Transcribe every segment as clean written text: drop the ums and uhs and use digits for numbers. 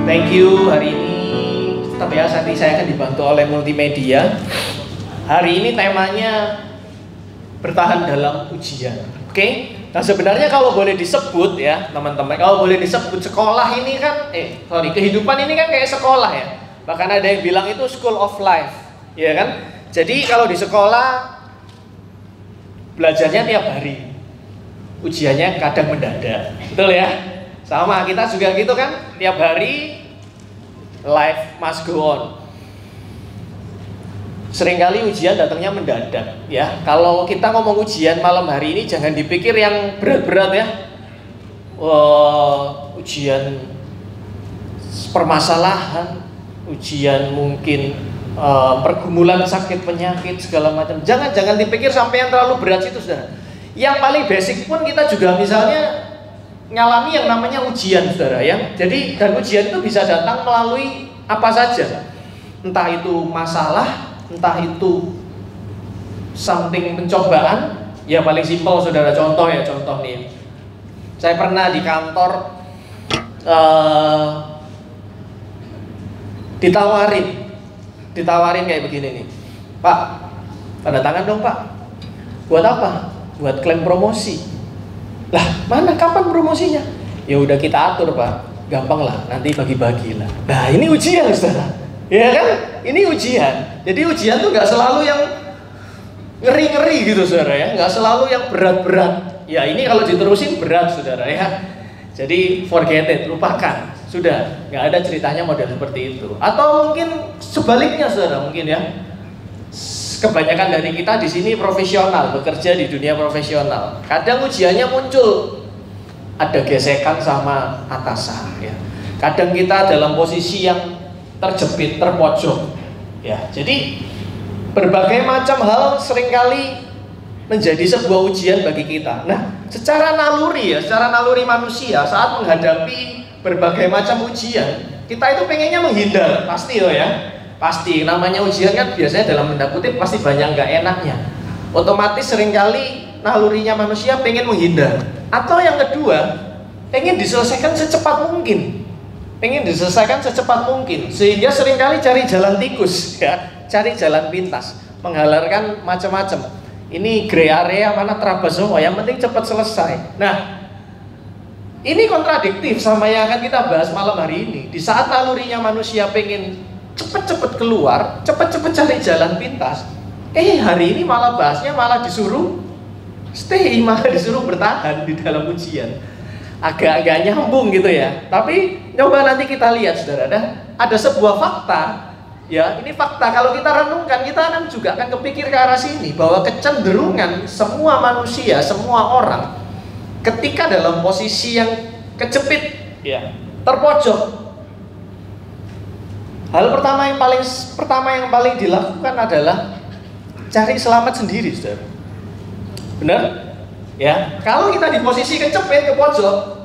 Thank you. Hari ini tetap ya, nanti saya akan dibantu oleh multimedia. Hari ini temanya bertahan dalam ujian. Oke? Nah sebenarnya kalau boleh disebut ya teman-teman, kalau boleh disebut sekolah ini kan, kehidupan ini kan kayak sekolah ya. Bahkan ada yang bilang itu school of life, ya kan? Jadi kalau di sekolah belajarnya tiap hari, ujiannya kadang mendadak, betul ya? Sama kita juga gitu kan, tiap hari life must go on. Seringkali ujian datangnya mendadak ya. Kalau kita ngomong ujian malam hari ini jangan dipikir yang berat-berat ya. Ujian permasalahan, ujian mungkin pergumulan sakit penyakit segala macam. Jangan dipikir sampai yang terlalu berat itu saudara. Yang paling basic pun kita juga misalnya ngalami yang namanya ujian saudara ya. Jadi dan ujian itu bisa datang melalui apa saja. Entah itu masalah, entah itu something pencobaan, ya paling simpel saudara, contoh nih. Saya pernah di kantor ditawarin kayak begini nih. Pak, tanda tangan dong Pak. Buat apa? Buat klaim promosi. Lah, mana kapan promosinya? Ya udah kita atur Pak. Gampang lah, nanti bagi-bagi lah. Nah ini ujian saudara, ya kan? Ini ujian. Jadi ujian tuh nggak selalu yang ngeri-ngeri gitu saudara ya, nggak selalu yang berat-berat. Ya ini kalau diterusin berat saudara ya. Jadi forget it, lupakan. Sudah, nggak ada ceritanya model seperti itu. Atau mungkin sebaliknya saudara, mungkin ya. Kebanyakan dari kita di sini profesional, bekerja di dunia profesional. Kadang ujiannya muncul, ada gesekan sama atasan ya. Kadang kita dalam posisi yang terjepit, terpojok ya. Jadi berbagai macam hal seringkali menjadi sebuah ujian bagi kita. Nah, secara naluri manusia saat menghadapi berbagai macam ujian, kita itu pengennya menghindar, pasti loh ya. Pasti, namanya ujian kan biasanya dalam tanda kutip pasti banyak nggak enaknya. Otomatis seringkali nalurinya manusia pengen menghindar. Atau yang kedua, pengen diselesaikan secepat mungkin. Sehingga seringkali cari jalan tikus ya, cari jalan pintas, menghalalkan macam-macam. Ini gray area mana terabas semua, yang penting cepat selesai. Nah, ini kontradiktif sama yang akan kita bahas malam hari ini. Di saat nalurinya manusia pengen cepet-cepet keluar, cepet-cepet cari jalan pintas, hari ini malah bahasnya malah disuruh stay, malah disuruh bertahan di dalam ujian. Agak-agak nyambung gitu ya. Tapi coba nanti kita lihat saudara, ada sebuah fakta ya, ini fakta kalau kita renungkan, kita juga akan kepikir ke arah sini, bahwa kecenderungan semua manusia, semua orang ketika dalam posisi yang kejepit ya, terpojok, hal pertama yang paling dilakukan adalah cari selamat sendiri, saudara. Benar? Ya, kalau kita di posisi kejepit ke pojok,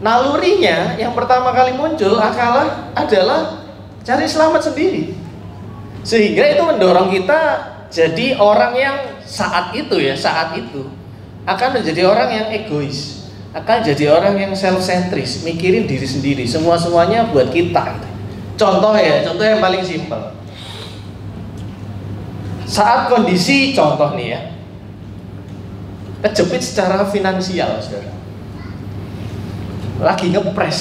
nalurinya yang pertama kali muncul adalah cari selamat sendiri. Sehingga itu mendorong kita jadi orang yang saat itu akan menjadi orang yang egois, akan jadi orang yang self-centris, mikirin diri sendiri, semuanya buat kita. Contoh yang paling simpel. Saat kondisi contoh nih ya, kejepit secara finansial, saudara. Lagi ngepres,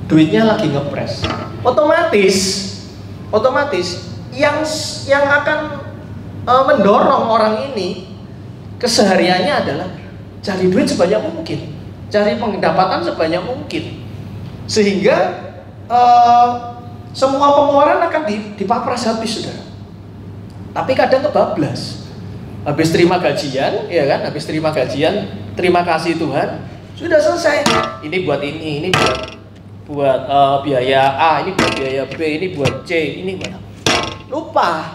duitnya lagi ngepres. Otomatis yang akan mendorong orang ini kesehariannya adalah cari duit sebanyak mungkin, cari pendapatan sebanyak mungkin, sehingga semua pengeluaran akan dipapras habis, saudara. Tapi kadang kebablas. Habis terima gajian, ya kan? Terima kasih Tuhan, sudah selesai. Ini buat ini buat biaya A, ini buat biaya B, ini buat C, ini buat. Lupa,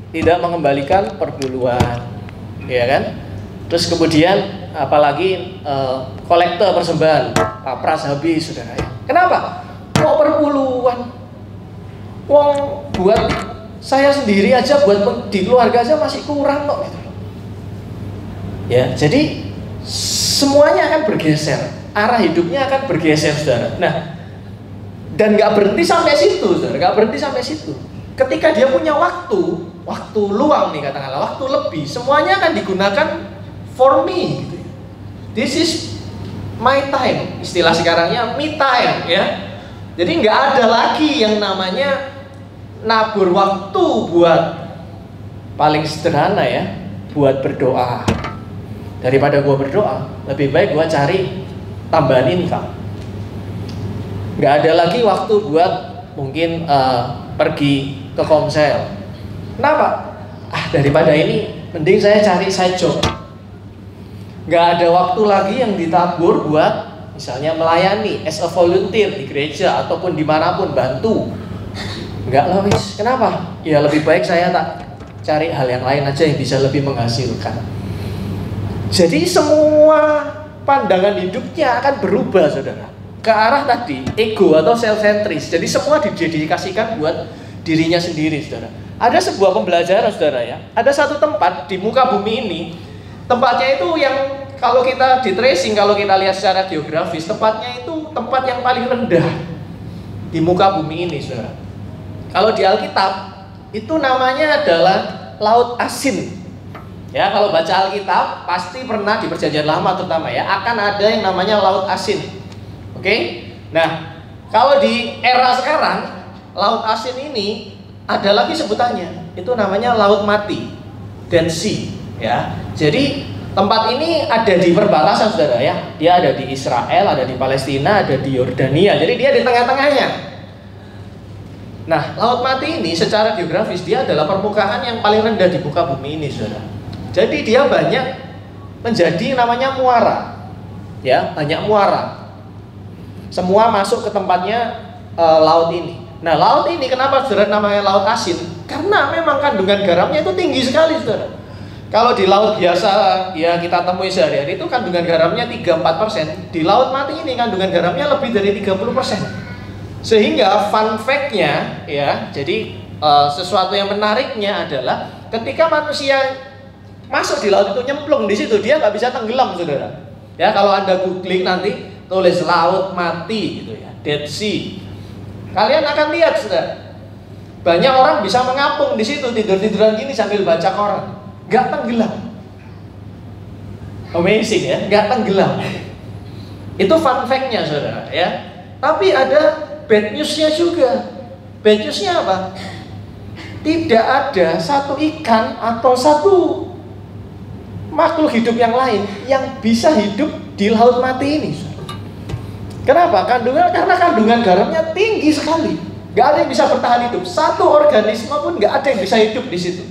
tidak mengembalikan perpuluhan, ya kan? Terus kemudian apalagi kolektor persembahan, papras habis, saudara. Kenapa? Kok perpuluhan? Wong buat saya sendiri aja, buat di keluarga aja masih kurang kok gitu. Ya, jadi semuanya akan bergeser, arah hidupnya akan bergeser, saudara. Nah, Dan nggak berhenti sampai situ, saudara. Nggak berhenti sampai situ. Ketika dia punya waktu luang nih katakanlah, waktu lebih, semuanya akan digunakan for me. Gitu. This is my time, istilah sekarangnya me time, ya. Jadi nggak ada lagi yang namanya nabur waktu buat paling sederhana ya, buat berdoa. Daripada gua berdoa, lebih baik gua cari tambahan income. Nggak ada lagi waktu buat mungkin pergi ke Komsel. Kenapa? Daripada ini, mending saya cari side job. Nggak ada waktu lagi yang ditabur buat misalnya melayani as a volunteer di gereja ataupun dimanapun, bantu. Nggak logis. Kenapa? Ya lebih baik saya tak cari hal yang lain aja yang bisa lebih menghasilkan. Jadi semua pandangan hidupnya akan berubah, saudara, ke arah tadi ego atau self-centris. Jadi semua didedikasikan buat dirinya sendiri, saudara. Ada sebuah pembelajaran, saudara, ya. Ada satu tempat di muka bumi ini, tempatnya itu yang kalau kita di tracing, kalau kita lihat secara geografis, tempatnya itu tempat yang paling rendah di muka bumi ini, saudara. Kalau di Alkitab itu namanya adalah Laut Asin. Ya, kalau baca Alkitab pasti pernah di Perjanjian Lama terutama ya, akan ada yang namanya Laut Asin. Oke? Nah, kalau di era sekarang Laut Asin ini ada lagi sebutannya. Itu namanya Laut Mati, Dead Sea, ya. Jadi tempat ini ada di perbatasan, saudara, ya. Dia ada di Israel, ada di Palestina, ada di Yordania. Jadi dia di tengah-tengahnya. Nah, Laut Mati ini secara geografis dia adalah permukaan yang paling rendah di muka bumi ini, saudara. Jadi dia banyak menjadi namanya muara, ya, banyak muara. Semua masuk ke tempatnya laut ini. Nah, laut ini kenapa, saudara, namanya Laut Asin? Karena memang kandungan garamnya itu tinggi sekali, saudara. Kalau di laut biasa ya kita temui sehari-hari itu kandungan garamnya 3-4%. Di Laut Mati ini kandungan garamnya lebih dari 30%. Sehingga fun fact-nya ya, jadi sesuatu yang menariknya adalah ketika manusia masuk di laut itu, nyemplung di situ, dia nggak bisa tenggelam, saudara. Ya, kalau Anda googling nanti tulis Laut Mati gitu ya, Dead Sea. Kalian akan lihat, saudara, banyak orang bisa mengapung di situ, tidur-tiduran gini sambil baca koran. Gak tenggelam. Amazing ya, gak tenggelam. Itu fun fact-nya, saudara, ya. Tapi ada bad news-nya juga. Bad news-nya apa? Tidak ada satu ikan atau satu makhluk hidup yang lain yang bisa hidup di Laut Mati ini, saudara. Kenapa? Karena kandungan garamnya tinggi sekali. Gak ada yang bisa bertahan hidup. Satu organisme pun gak ada yang bisa hidup di situ.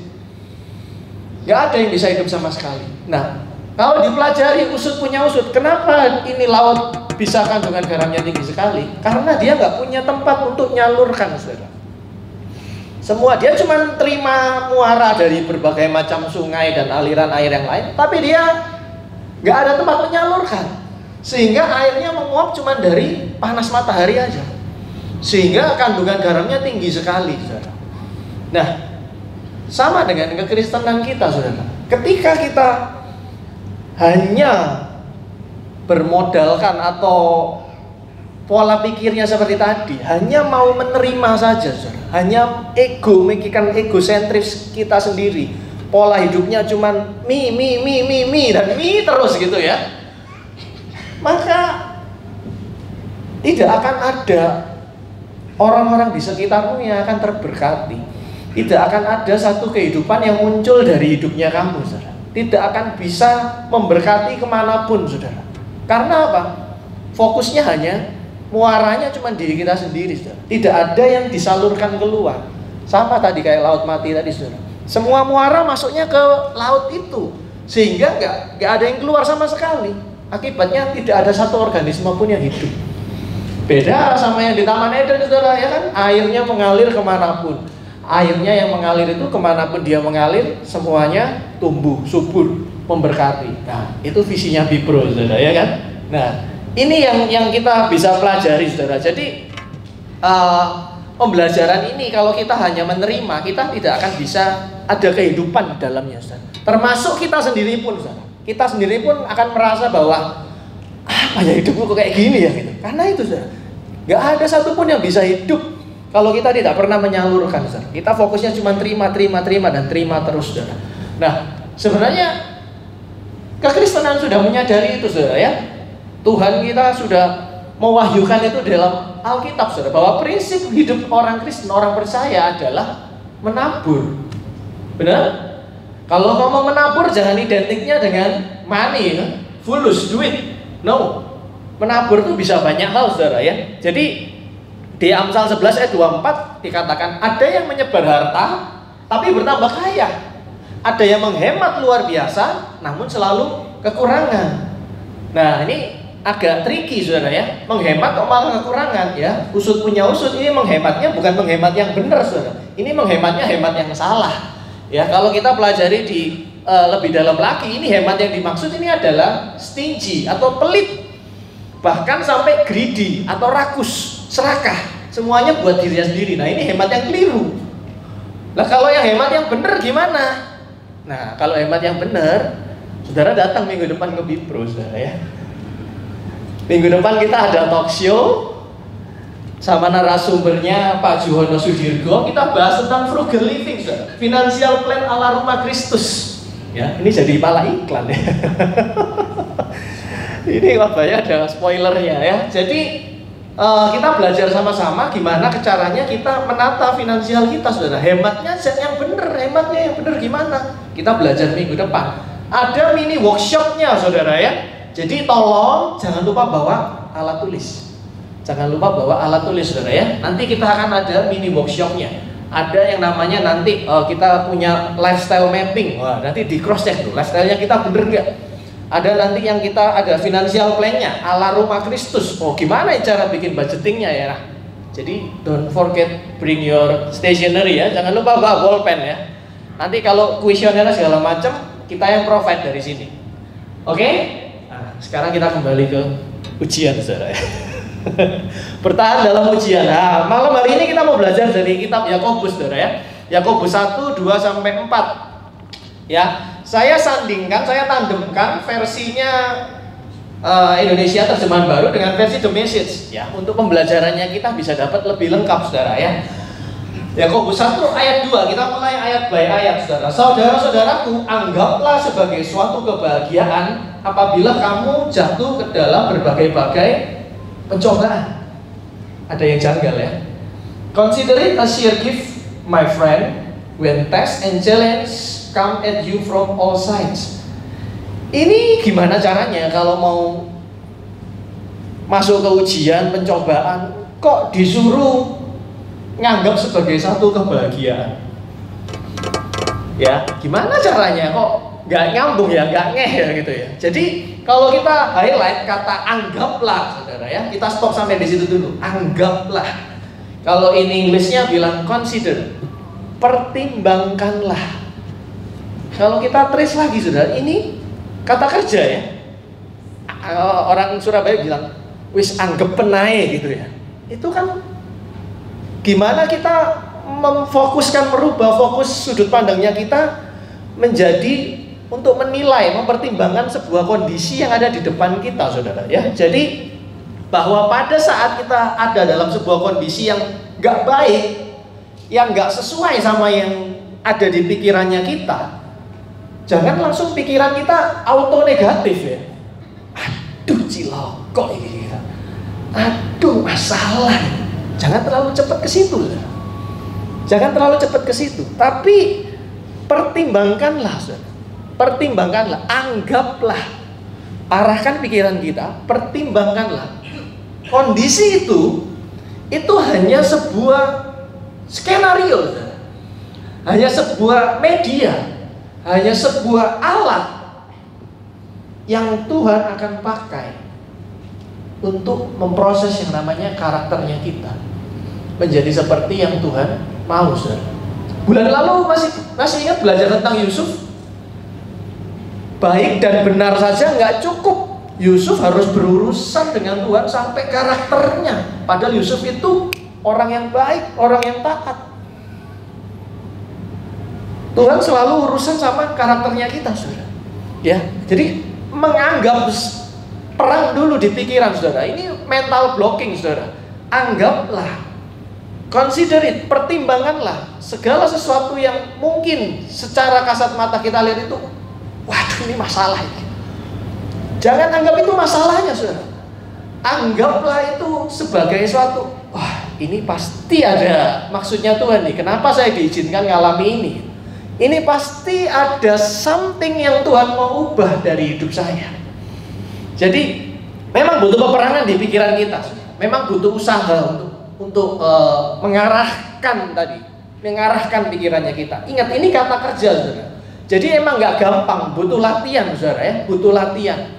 Gak ada yang bisa hidup sama sekali. Nah, kalau dipelajari usut punya usut, kenapa ini laut bisa kandungan garamnya tinggi sekali? Karena dia nggak punya tempat untuk nyalurkan, saudara. Semua dia cuma terima muara dari berbagai macam sungai dan aliran air yang lain, tapi dia nggak ada tempat menyalurkan, sehingga airnya menguap cuma dari panas matahari aja, sehingga kandungan garamnya tinggi sekali, saudara. Nah, sama dengan kekristenan kita, saudara. Ketika kita hanya bermodalkan atau pola pikirnya seperti tadi, hanya mau menerima saja, saudara. Hanya ego, memikirkan egosentris kita sendiri. Pola hidupnya cuman me dan me terus gitu ya. Maka tidak akan ada orang-orang di sekitarmu yang akan terberkati. Tidak akan ada satu kehidupan yang muncul dari hidupnya kamu, saudara. Tidak akan bisa memberkati kemanapun, saudara. Karena apa? Fokusnya hanya muaranya cuma diri kita sendiri, saudara. Tidak ada yang disalurkan keluar. Sama tadi kayak Laut Mati tadi, saudara. Semua muara masuknya ke laut itu, sehingga nggak ada yang keluar sama sekali. Akibatnya tidak ada satu organisme pun yang hidup. Beda sama yang di Taman Eden, saudara, ya kan? Airnya mengalir kemanapun. Airnya yang mengalir itu kemanapun dia mengalir, semuanya tumbuh, subur, memberkati. Nah, itu visinya Bipro, saudara, ya kan? Nah, ini yang kita bisa pelajari, saudara. Jadi pembelajaran ini kalau kita hanya menerima, kita tidak akan bisa ada kehidupan di dalamnya, saudara. Termasuk kita sendiri pun, saudara. Kita sendiri pun akan merasa bahwa apa ya hidupku kok kayak gini ya gitu. Karena itu, saudara, Nggak ada satupun yang bisa hidup kalau kita tidak pernah menyalurkan, saudara. Kita fokusnya cuma terima, dan terima terus, saudara. Nah, sebenarnya kekristenan sudah menyadari itu, saudara, ya. Tuhan kita sudah mewahyukan itu dalam Alkitab, saudara, bahwa prinsip hidup orang Kristen, orang percaya adalah menabur. Benar? Kalau ngomong menabur jangan identiknya dengan money, ya. Fulus, duit. No. Menabur itu bisa banyak hal, saudara, ya. Jadi di Amsal 11 ayat 24 dikatakan ada yang menyebar harta tapi bertambah kaya. Ada yang menghemat luar biasa namun selalu kekurangan. Nah, ini agak tricky, saudara, ya. Menghemat kok malah kekurangan, ya. Usut punya usut, ini menghematnya bukan menghemat yang benar, saudara. Ini menghematnya hemat yang salah. Ya, kalau kita pelajari di lebih dalam lagi, ini hemat yang dimaksud ini adalah stingy atau pelit. Bahkan sampai greedy atau rakus, serakah, semuanya buat dirinya sendiri. Nah, ini hemat yang keliru. Nah, kalau yang hemat yang benar gimana? Nah, kalau hemat yang benar, saudara datang minggu depan ke Bipro, saudara, ya. Minggu depan kita ada talk show sama narasumbernya Pak Juhono Sudirgo. Kita bahas tentang frugal living, saudara. Financial plan ala rumah Kristus. Ya, ini jadi malah iklan, ya. Ini wabahnya ada spoilernya, ya. Jadi kita belajar sama-sama gimana caranya kita menata finansial kita, saudara. Hematnya yang benar gimana? Kita belajar minggu depan. Ada mini workshopnya, saudara, ya. Jadi tolong jangan lupa bawa alat tulis. Jangan lupa bawa alat tulis, saudara, ya. Nanti kita akan ada mini workshopnya. Ada yang namanya nanti kita punya lifestyle mapping. Wah, nanti di cross check tuh lifestyle-nya kita bener nggak? Ada nanti yang kita ada financial plan-nya ala rumah Kristus. Oh, gimana cara bikin budgetingnya, ya? Jadi don't forget bring your stationery, ya. Jangan lupa bawa bolpen, ya. Nanti kalau kuesioner segala macam kita yang provide dari sini. Oke? Nah, sekarang kita kembali ke ujian, saudara. Bertahan dalam ujian. Nah, malam hari ini kita mau belajar dari kitab Yakobus, saudara, ya. Yakobus 1, 2 sampai 4. Ya, saya tandemkan versinya Indonesia Terjemahan Baru dengan versi The Message, ya. Untuk pembelajarannya kita bisa dapat lebih lengkap, saudara, ya. Yakobus 1 ayat 2, kita mulai ayat by ayat, saudara. Saudara-saudaraku, anggaplah sebagai suatu kebahagiaan apabila kamu jatuh ke dalam berbagai-bagai pencobaan. Ada yang janggal, ya. Consider it a sheer gift, my friend, when tests and challenge come at you from all sides. Ini gimana caranya kalau mau masuk ke ujian, pencobaan, kok disuruh nganggap sebagai satu kebahagiaan? Ya, gimana caranya? Kok nggak nyambung, ya, nggak ngeh, ya, gitu, ya. Jadi kalau kita highlight kata anggaplah, saudara, ya, kita stop sampai di situ dulu. Anggaplah. Kalau in Englishnya bilang consider, pertimbangkanlah. Kalau kita trace lagi, saudara, ini kata kerja, ya. Orang Surabaya bilang wis anggepen ae, gitu, ya. Itu kan gimana kita memfokuskan, merubah fokus sudut pandangnya kita menjadi untuk menilai, mempertimbangkan sebuah kondisi yang ada di depan kita, saudara, ya. Jadi bahwa pada saat kita ada dalam sebuah kondisi yang gak baik, yang gak sesuai sama yang ada di pikirannya kita, jangan langsung pikiran kita auto negatif, ya. Aduh, cilokok ini, aduh, masalah. Jangan terlalu cepat ke situ, saudara. Jangan terlalu cepat ke situ. Tapi pertimbangkanlah, saudara. Pertimbangkanlah, anggaplah, arahkan pikiran kita, pertimbangkanlah. Kondisi itu hanya sebuah skenario, saudara. Hanya sebuah media, hanya sebuah alat yang Tuhan akan pakai untuk memproses yang namanya karakternya kita menjadi seperti yang Tuhan mau, saudara. Bulan lalu masih ingat belajar tentang Yusuf? Baik dan benar saja nggak cukup. Yusuf harus berurusan dengan Tuhan sampai karakternya. Padahal Yusuf itu orang yang baik, orang yang taat. Tuhan selalu urusan sama karakternya kita, saudara. Ya, jadi menganggap perang dulu di pikiran, saudara. Ini mental blocking, saudara. anggaplah, consider it, pertimbanganlah segala sesuatu yang mungkin secara kasat mata kita lihat itu, waduh ini masalah ini. Jangan anggap itu masalahnya, saudara. Anggaplah itu sebagai suatu, wah ini pasti ada maksudnya Tuhan nih. Kenapa saya diizinkan ngalami ini? Ini pasti ada something yang Tuhan mau ubah dari hidup saya. Jadi memang butuh peperangan di pikiran kita. Memang butuh usaha untuk mengarahkan pikirannya kita. Ingat, ini kata kerja, saudara. Jadi emang nggak gampang, butuh latihan, saudara ya. Butuh latihan.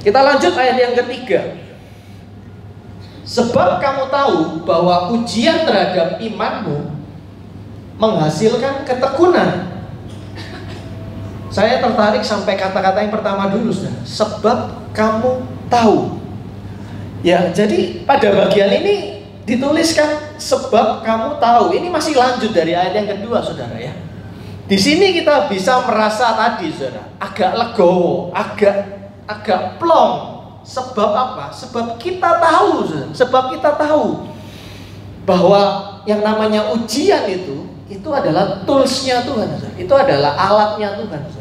Kita lanjut ayat yang ketiga. Sebab kamu tahu bahwa ujian terhadap imanmu menghasilkan ketekunan. Saya tertarik sampai kata-kata yang pertama dulu, saudara. Sebab kamu tahu. Ya, jadi pada bagian ini dituliskan sebab kamu tahu. Ini masih lanjut dari ayat yang kedua, saudara ya. Di sini kita bisa merasa tadi, saudara, agak legowo, agak plong. Sebab apa? Sebab kita tahu, saudara. Sebab kita tahu bahwa yang namanya ujian itu adalah toolsnya Tuhan, saudara. Itu adalah alatnya Tuhan, saudara.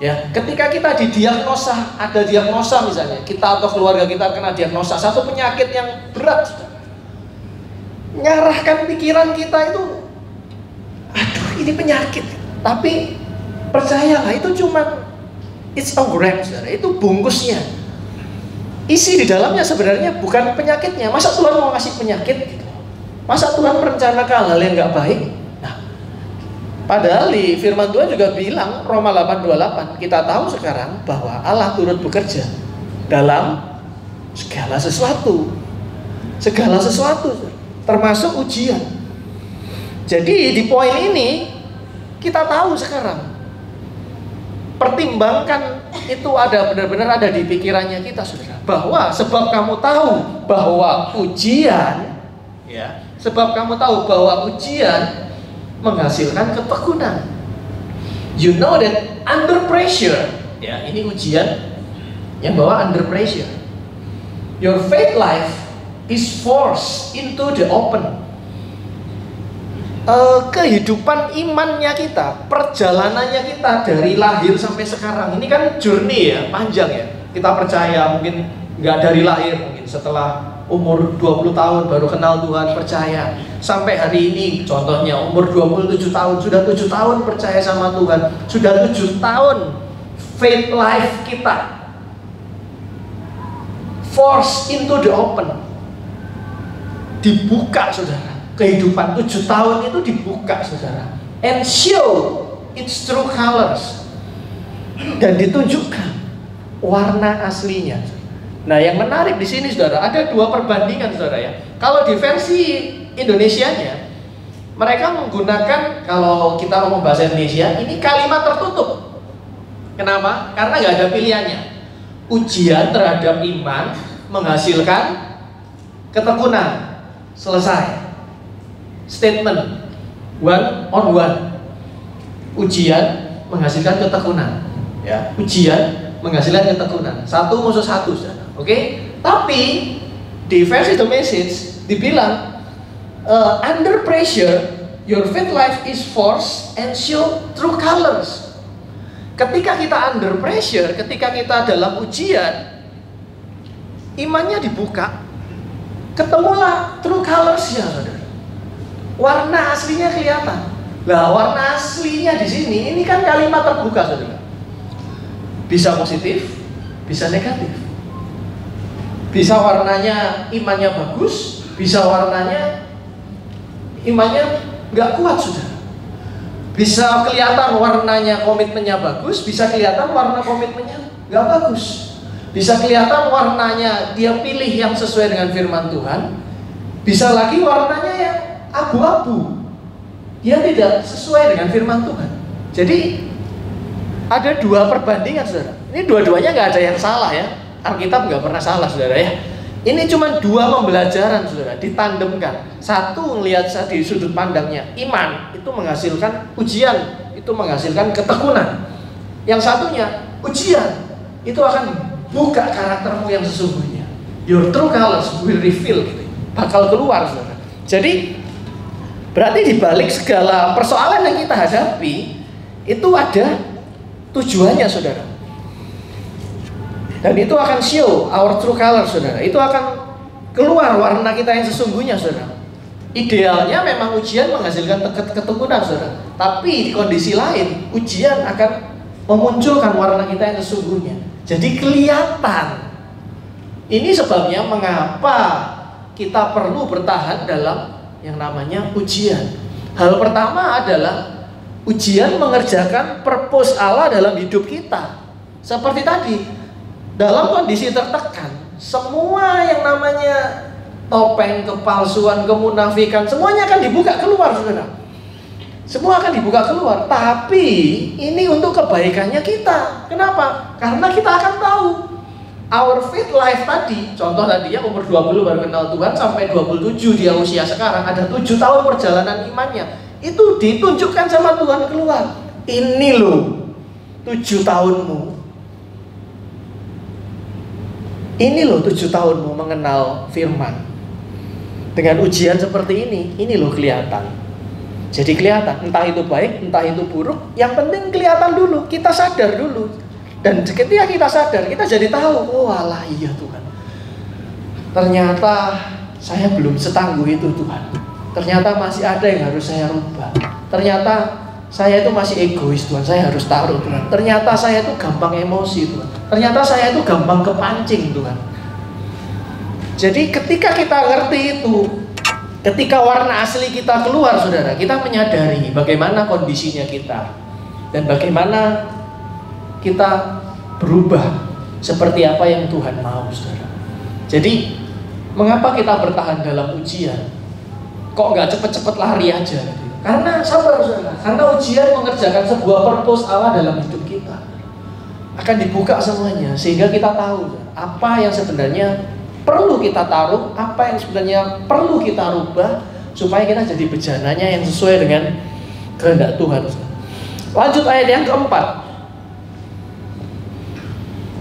Ya, ketika kita didiagnosa, ada diagnosa misalnya, kita atau keluarga kita kena diagnosa satu penyakit yang berat, saudara. Ngarahkan pikiran kita itu, aduh ini penyakit. Tapi percayalah, itu cuma it's a wrap, saudara. Itu bungkusnya. Isi di dalamnya sebenarnya bukan penyakitnya. Masa Tuhan mau kasih penyakit gitu? Masa Tuhan merencanakan hal yang nggak baik? Nah, padahal di firman Tuhan juga bilang, Roma 8:28, kita tahu sekarang bahwa Allah turut bekerja dalam segala sesuatu, termasuk ujian. Jadi di poin ini kita tahu sekarang, pertimbangkan itu benar-benar ada di pikirannya kita, saudara. Bahwa sebab kamu tahu bahwa ujian, ya, sebab kamu tahu bahwa ujian menghasilkan ketekunan. You know that under pressure, ya, ini ujian yang bawa under pressure. Your faith life is forced into the open. Kehidupan imannya kita, perjalanannya kita dari lahir sampai sekarang, ini kan journey ya, panjang ya. Kita percaya mungkin nggak dari lahir, mungkin setelah umur 20 tahun baru kenal Tuhan, percaya. Sampai hari ini, contohnya umur 27 tahun, sudah 7 tahun percaya sama Tuhan, sudah 7 tahun faith life kita force into the open, dibuka, saudara. Kehidupan 7 tahun itu dibuka, saudara, and show its true colors, dan ditunjukkan warna aslinya. Nah, yang menarik di sini, saudara, ada 2 perbandingan, saudara ya. Kalau di versi Indonesianya, mereka menggunakan, kalau kita ngomong bahasa Indonesia, ini kalimat tertutup. Kenapa? Karena nggak ada pilihannya. Ujian terhadap iman menghasilkan ketekunan. Selesai. Statement one on one. Ujian menghasilkan ketekunan, ya. Ujian menghasilkan ketekunan. Satu musuh satu, saudara. Oke? Tapi di versi The Message dibilang under pressure your faith life is forced and show true colors. Ketika kita under pressure, ketika kita dalam ujian, imannya dibuka, ketemulah true colors-nya, saudara. Warna aslinya kelihatan. Nah, warna aslinya di sini, ini kan kalimat terbuka, saudara. Bisa positif, bisa negatif. Bisa warnanya imannya bagus, bisa warnanya imannya nggak kuat, saudara. Bisa kelihatan warnanya komitmennya bagus, bisa kelihatan warna komitmennya nggak bagus. Bisa kelihatan warnanya dia pilih yang sesuai dengan firman Tuhan. Bisa lagi warnanya yang abu-abu, dia tidak sesuai dengan firman Tuhan. Jadi ada 2 perbandingan, saudara. Ini dua-duanya nggak ada yang salah ya. Alkitab nggak pernah salah, saudara ya. Ini cuma 2 pembelajaran, saudara, ditandemkan. Satu melihat di sudut pandangnya, iman itu menghasilkan ujian, itu menghasilkan ketekunan. Yang satunya, ujian itu akan buka karaktermu yang sesungguhnya. Your true colors will reveal gitu. bakal keluar, saudara. Jadi berarti di balik segala persoalan yang kita hadapi itu ada tujuannya, saudara. Dan itu akan show our true color, saudara. Itu akan keluar warna kita yang sesungguhnya, saudara. Idealnya memang ujian menghasilkan ketukunan, saudara. Tapi di kondisi lain, ujian akan memunculkan warna kita yang sesungguhnya. Jadi kelihatan. Ini sebabnya mengapa kita perlu bertahan dalam yang namanya ujian. Hal pertama adalah ujian mengerjakan purpose Allah dalam hidup kita. Seperti tadi, dalam kondisi tertekan, semua yang namanya topeng, kepalsuan, kemunafikan, semuanya akan dibuka keluar, saudara. Semua akan dibuka keluar. Tapi ini untuk kebaikannya kita. Kenapa? Karena kita akan tahu our faith life tadi. Contoh tadi ya, umur 20 baru kenal Tuhan, sampai 27 dia usia sekarang, ada 7 tahun perjalanan imannya. Itu ditunjukkan sama Tuhan keluar. Ini loh 7 tahunmu. Ini loh 7 tahunmu mengenal firman. Dengan ujian seperti ini loh kelihatan. Jadi kelihatan, entah itu baik, entah itu buruk, yang penting kelihatan dulu, kita sadar dulu. Dan ketika kita sadar, kita jadi tahu, oh alah iya Tuhan, ternyata saya belum setangguh itu Tuhan. Ternyata masih ada yang harus saya rubah. Ternyata saya itu masih egois Tuhan, saya harus taruh Tuhan. Ternyata saya itu gampang emosi Tuhan. Ternyata saya itu gampang kepancing Tuhan. Jadi ketika kita ngerti itu, ketika warna asli kita keluar, saudara, kita menyadari bagaimana kondisinya kita dan bagaimana kita berubah seperti apa yang Tuhan mau, saudara. Jadi mengapa kita bertahan dalam ujian? Kok nggak cepet-cepet lari aja? Karena sabar, saudara. Karena ujian mengerjakan sebuah purpose Allah dalam hidup kita. Akan dibuka semuanya sehingga kita tahu apa yang sebenarnya perlu kita taruh, apa yang sebenarnya perlu kita rubah supaya kita jadi bejananya yang sesuai dengan kehendak Tuhan. Lanjut ayat yang keempat.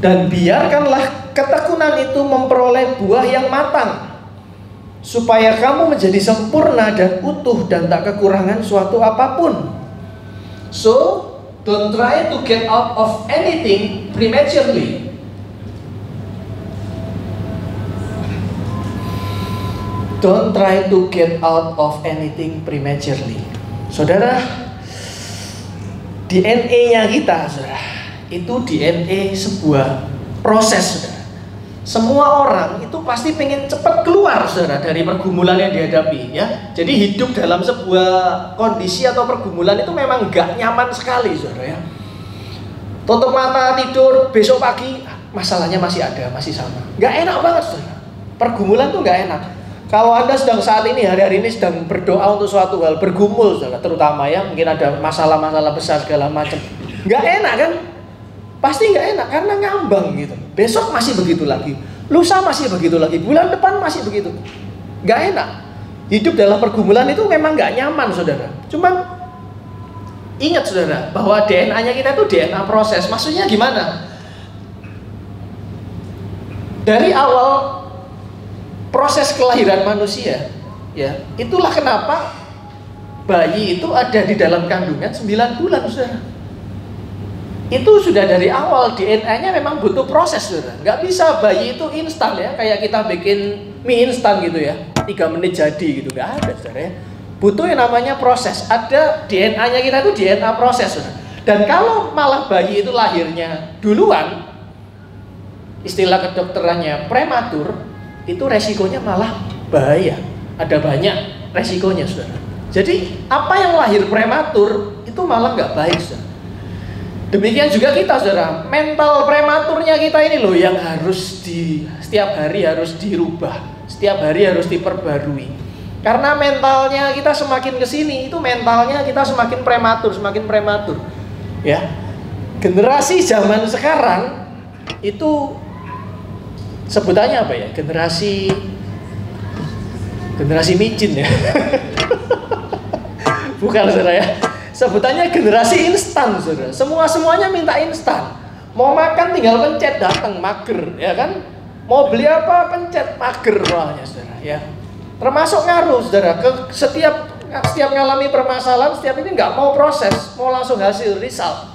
Dan biarkanlah ketekunan itu memperoleh buah yang matang, supaya kamu menjadi sempurna dan utuh dan tak kekurangan suatu apapun. So, don't try to get out of anything prematurely. Don't try to get out of anything prematurely. Saudara, DNA-nya kita, saudara, itu DNA sebuah proses, saudara. Semua orang itu pasti pengen cepat keluar, saudara, dari pergumulan yang dihadapi, ya. Jadi hidup dalam sebuah kondisi atau pergumulan itu memang gak nyaman sekali, saudara, ya. Tutup mata, tidur, besok pagi masalahnya masih ada, masih sama. Gak enak banget, saudara. Pergumulan tuh gak enak. Kalau Anda sedang saat ini, hari-hari ini sedang berdoa untuk suatu hal, bergumul, saudara, terutama ya, mungkin ada masalah-masalah besar segala macam. Gak enak kan? Pasti gak enak karena ngambang gitu. Besok masih begitu lagi, lusa masih begitu lagi, bulan depan masih begitu. Gak enak. Hidup dalam pergumulan itu memang gak nyaman, saudara. Cuman ingat, saudara, bahwa DNA-nya kita itu DNA proses. Maksudnya gimana? Dari awal proses kelahiran manusia, ya, itulah kenapa bayi itu ada di dalam kandungan 9 bulan, saudara. Itu sudah dari awal DNA-nya memang butuh proses, saudara. Nggak bisa bayi itu instan ya, kayak kita bikin mie instan gitu ya, 3 menit jadi gitu, nggak ada, saudara ya. Butuh yang namanya proses. Ada DNA-nya kita itu DNA proses, saudara. Dan kalau malah bayi itu lahirnya duluan, istilah kedokterannya prematur, itu resikonya malah bahaya. Ada banyak resikonya, saudara. Jadi apa yang lahir prematur itu malah nggak baik, saudara. Demikian juga kita, saudara. Mental prematurnya kita ini loh yang harus setiap hari harus dirubah, setiap hari harus diperbarui. Karena mentalnya kita semakin kesini, itu mentalnya kita semakin prematur, ya. Generasi zaman sekarang itu sebutannya apa ya? Generasi micin ya. Bukan, saudara ya. Sebutannya generasi instan, saudara. Semuanya minta instan. Mau makan tinggal pencet, datang, mager, ya kan? Mau beli apa, pencet, mager soalnya, saudara, ya. Termasuk ngaruh, saudara, ke setiap ngalami permasalahan, setiap ini nggak mau proses, mau langsung hasil result.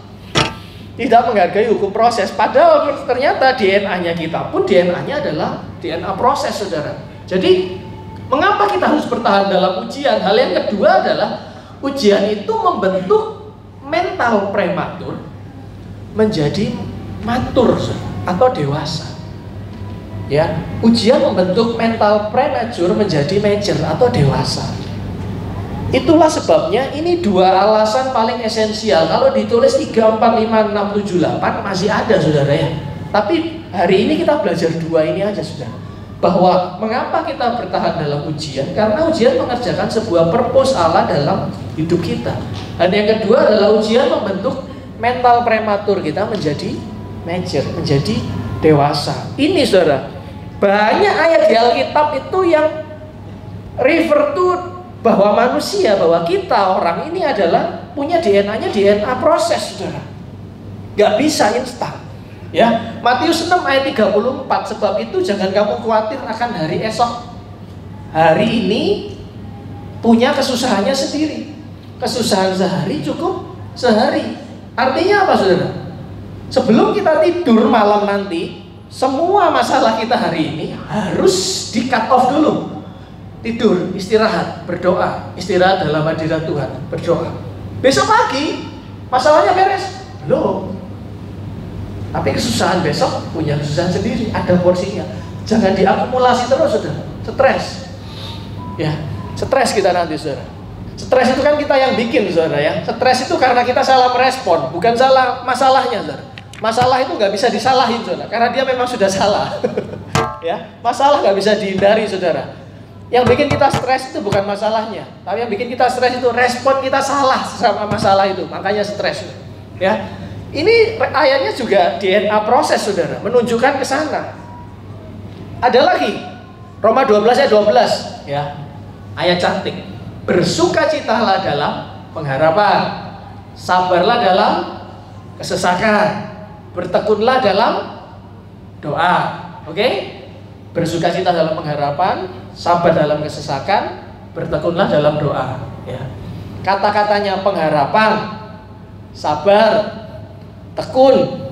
Tidak menghargai hukum proses. Padahal ternyata DNA-nya kita pun DNA-nya adalah DNA proses, saudara. Jadi mengapa kita harus bertahan dalam ujian? Hal yang kedua adalah ujian itu membentuk mental prematur menjadi matur atau dewasa. Ya, ujian membentuk mental prematur menjadi mature atau dewasa. Itulah sebabnya ini dua alasan paling esensial. Kalau ditulis 3, 4, 5, 6, 7, 8 masih ada, saudara ya. Tapi hari ini kita belajar dua ini aja, saudara. Bahwa mengapa kita bertahan dalam ujian? Karena ujian mengerjakan sebuah purpose Allah dalam hidup kita. Dan yang kedua adalah ujian membentuk mental prematur kita menjadi mature, menjadi dewasa. Ini, saudara, banyak ayat di Alkitab itu yang refer to bahwa manusia, bahwa kita orang ini adalah punya DNA-nya DNA proses, saudara. Gak bisa instan. Ya, Matius 6 ayat 34, sebab itu jangan kamu khawatir akan hari esok. Hari ini punya kesusahannya sendiri. Kesusahan sehari cukup sehari. Artinya apa, saudara? Sebelum kita tidur malam nanti, semua masalah kita hari ini harus di cut off dulu. Tidur, istirahat, berdoa, istirahat dalam hadirat Tuhan, berdoa. Besok pagi masalahnya beres? Belum. Tapi kesusahan besok punya kesusahan sendiri, ada porsinya. Jangan diakumulasi terus, saudara. Stres. Ya, stres kita nanti, saudara. Stres itu kan kita yang bikin, saudara ya. Stres itu karena kita salah merespon, bukan salah masalahnya, saudara. Masalah itu nggak bisa disalahin, saudara, karena dia memang sudah salah. Ya, masalah nggak bisa dihindari, saudara. Yang bikin kita stres itu bukan masalahnya, tapi yang bikin kita stres itu respon kita salah sama masalah itu, makanya stres. Ya, ini ayatnya juga DNA proses, saudara, menunjukkan ke sana. Ada lagi, Roma 12 ayat 12, ya, ayat cantik. Bersukacitalah dalam pengharapan, sabarlah dalam kesesakan, bertekunlah dalam doa. Oke? Bersukacita dalam pengharapan, sabar dalam kesesakan, bertekunlah dalam doa. Ya. Kata-katanya pengharapan, sabar, tekun.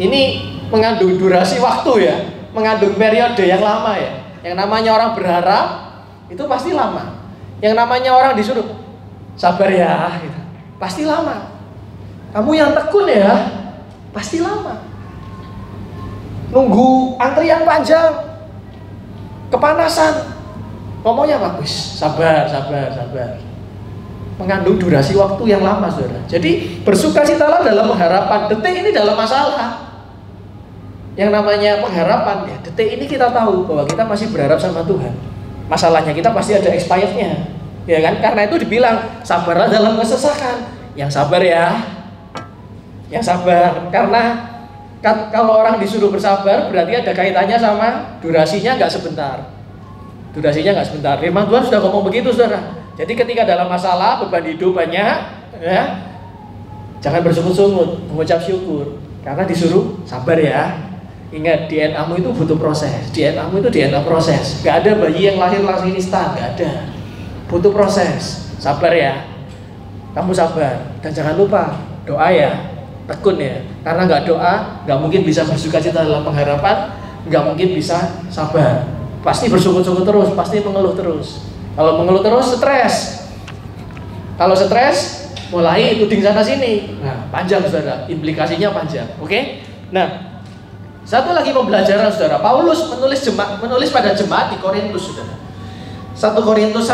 Ini mengandung durasi waktu ya, mengandung periode yang lama ya. Yang namanya orang berharap itu pasti lama. Yang namanya orang disuruh sabar ya, gitu, pasti lama. Kamu yang tekun ya, pasti lama. Nunggu antrian panjang, kepanasan, ngomongnya bagus, sabar. Mengandung durasi waktu yang lama, saudara. Jadi bersukacitalah dalam pengharapan. Detik ini dalam masalah. Yang namanya pengharapan, ya, detik ini kita tahu bahwa kita masih berharap sama Tuhan. Masalahnya kita pasti ada expirednya, ya kan? Karena itu dibilang sabarlah dalam kesesakan. Yang sabar ya, yang sabar. Karena kalau orang disuruh bersabar berarti ada kaitannya sama durasinya nggak sebentar. Durasinya nggak sebentar. Firman Tuhan sudah ngomong begitu, saudara. Jadi ketika dalam masalah beban hidup banyak, ya, jangan bersungut-sungut, mengucap syukur. Karena disuruh sabar ya. Ingat, DNA-mu itu butuh proses. DNA-mu itu DNA proses. Gak ada bayi yang lahir langsung instan, gak ada. Butuh proses. Sabar ya. Kamu sabar. Dan jangan lupa doa ya. Tekun ya. Karena gak doa, gak mungkin bisa bersukacita dalam pengharapan, gak mungkin bisa sabar. Pasti bersungut-sungut terus, pasti mengeluh terus. Kalau mengeluh terus, stres. Kalau stres, mulai tuding sana sini. Nah, panjang, saudara. Implikasinya panjang. Oke? Nah, satu lagi pembelajaran, saudara. Paulus menulis pada jemaat di Korintus, saudara. 1 Korintus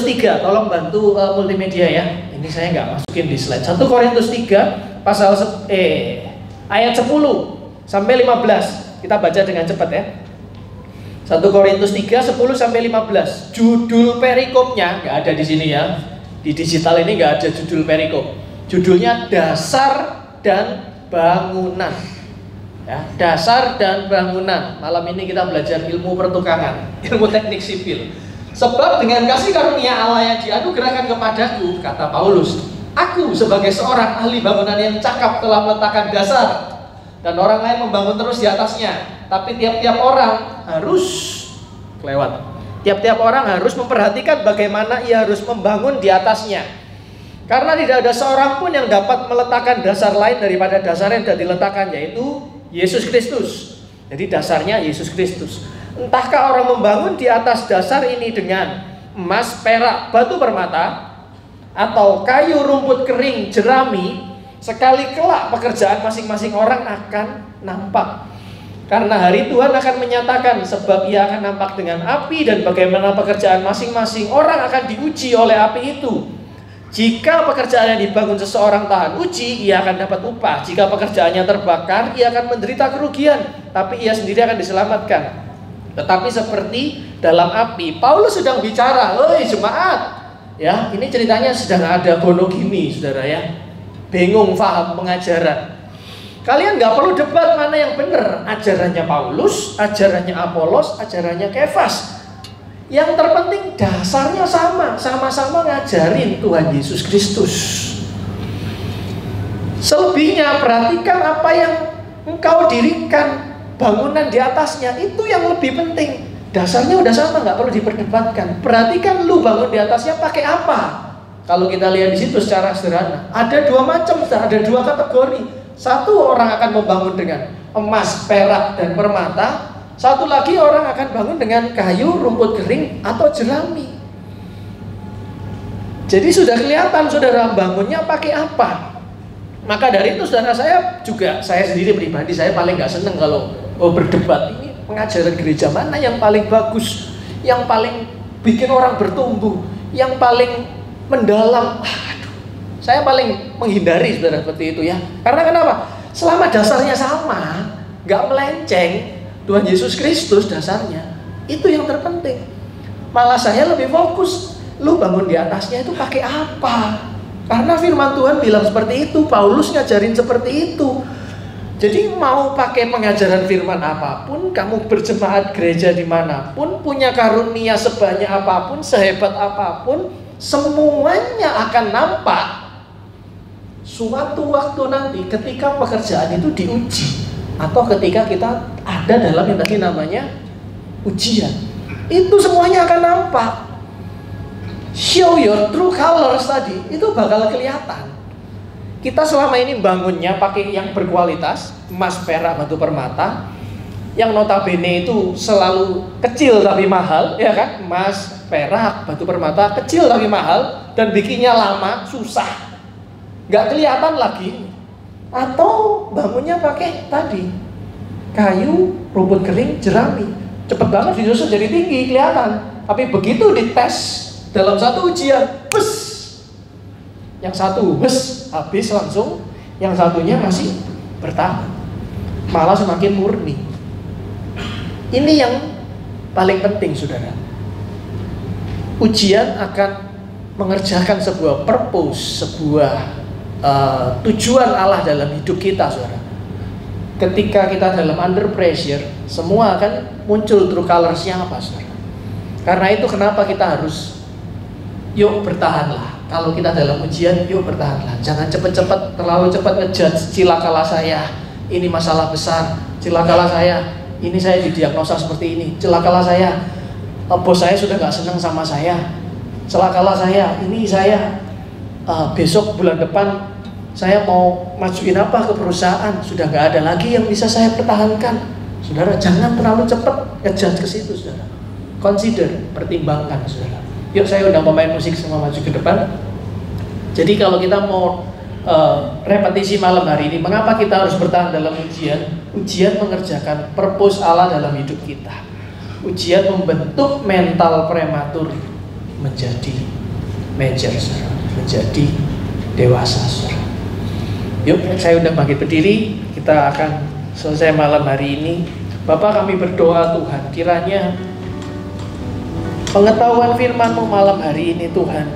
3. Tolong bantu multimedia ya. Ini saya nggak masukin di slide. 1 Korintus 3 ayat 10 sampai 15. Kita baca dengan cepat ya. 1 Korintus 3 10 sampai 15. Judul perikopnya nggak ada di sini ya. Di digital ini nggak ada judul perikop. Judulnya dasar dan bangunan. Ya, dasar dan bangunan. Malam ini kita belajar ilmu pertukangan, ilmu teknik sipil. Sebab dengan kasih karunia Allah yang dianugerahkan kepadaku, kata Paulus, aku sebagai seorang ahli bangunan yang cakap telah meletakkan dasar, dan orang lain membangun terus di atasnya. Tapi tiap-tiap orang harus kelewat. Tiap-tiap orang harus memperhatikan bagaimana ia harus membangun di atasnya. Karena tidak ada seorang pun yang dapat meletakkan dasar lain daripada dasar yang sudah diletakkan, yaitu Yesus Kristus. Jadi dasarnya Yesus Kristus. Entahkah orang membangun di atas dasar ini dengan emas, perak, batu permata, atau kayu, rumput kering, jerami, sekali kelak pekerjaan masing-masing orang akan nampak. Karena hari Tuhan akan menyatakan, sebab ia akan nampak dengan api, dan bagaimana pekerjaan masing-masing orang akan diuji oleh api itu. Jika pekerjaan yang dibangun seseorang tahan uji, ia akan dapat upah. Jika pekerjaannya terbakar, ia akan menderita kerugian, tapi ia sendiri akan diselamatkan. Tetapi seperti dalam api, Paulus sedang bicara, "Hei jemaat, ya, ini ceritanya sedang ada gonogini, saudara ya. Bingung paham pengajaran. Kalian nggak perlu debat mana yang benar, ajarannya Paulus, ajarannya Apolos, ajarannya Kefas. Yang terpenting dasarnya sama-sama ngajarin Tuhan Yesus Kristus. Selebihnya perhatikan apa yang engkau dirikan, bangunan di atasnya, itu yang lebih penting. Dasarnya udah sama, nggak perlu diperdebatkan. Perhatikan lu bangun di atasnya pakai apa. Kalau kita lihat di situ secara sederhana, ada dua macam, ada dua kategori. Satu orang akan membangun dengan emas, perak, dan permata. Satu lagi orang akan bangun dengan kayu, rumput kering, atau jerami. Jadi sudah kelihatan saudara bangunnya pakai apa. Maka dari itu saudara, saya sendiri pribadi, saya paling nggak seneng kalau berdebat. Ini pengajaran gereja mana yang paling bagus, yang paling bikin orang bertumbuh, yang paling mendalam. Aduh, saya paling menghindari saudara seperti itu ya. Karena kenapa? Selama dasarnya sama, nggak melenceng, Tuhan Yesus Kristus dasarnya, itu yang terpenting. Malah saya lebih fokus, lu bangun di atasnya itu pakai apa? Karena firman Tuhan bilang seperti itu, Paulus ngajarin seperti itu. Jadi mau pakai pengajaran firman apapun, kamu berjemaat gereja dimanapun, punya karunia sebanyak apapun, sehebat apapun, semuanya akan nampak suatu waktu nanti ketika pekerjaan itu diuji, atau ketika kita ada dalam yang tadi namanya ujian. Itu semuanya akan nampak. Show your true colors tadi, itu bakal kelihatan. Kita selama ini bangunnya pakai yang berkualitas, emas, perak, batu permata, yang notabene itu selalu kecil tapi mahal, ya kan? Emas, perak, batu permata, kecil tapi mahal, dan bikinnya lama, susah, nggak kelihatan lagi. Atau bangunnya pakai tadi kayu, rumput kering, jerami, cepet banget disusun jadi tinggi, kelihatan. Tapi begitu dites dalam satu ujian, bes, yang satu bes, habis langsung, yang satunya masih bertahan, malah semakin murni. Ini yang paling penting saudara. Ujian akan mengerjakan sebuah purpose, sebuah tujuan Allah dalam hidup kita saudara. Ketika kita dalam under pressure, semua akan muncul true colorsnya apa saudara. Karena itu kenapa kita harus yuk bertahanlah. Kalau kita dalam ujian, yuk bertahanlah. Jangan cepat-cepat, terlalu cepat ngejudge, cilakalah saya, ini masalah besar, cilakalah saya, ini saya didiagnosa seperti ini, celakalah saya, bos saya sudah gak senang sama saya, celakalah saya, ini saya besok bulan depan saya mau majuin apa ke perusahaan, sudah gak ada lagi yang bisa saya pertahankan. Saudara, jangan terlalu cepat ngejudge ke situ saudara. Consider, pertimbangkan saudara. Yuk saya undang pemain musik semua maju ke depan. Jadi kalau kita mau repetisi malam hari ini, mengapa kita harus bertahan dalam ujian? Ujian mengerjakan purpose Allah dalam hidup kita. Ujian membentuk mental prematur menjadi major, menjadi dewasa. Yuk saya undang bangkit berdiri, kita akan selesai malam hari ini. Bapak, kami berdoa Tuhan, kiranya pengetahuan firman-Mu malam hari ini Tuhan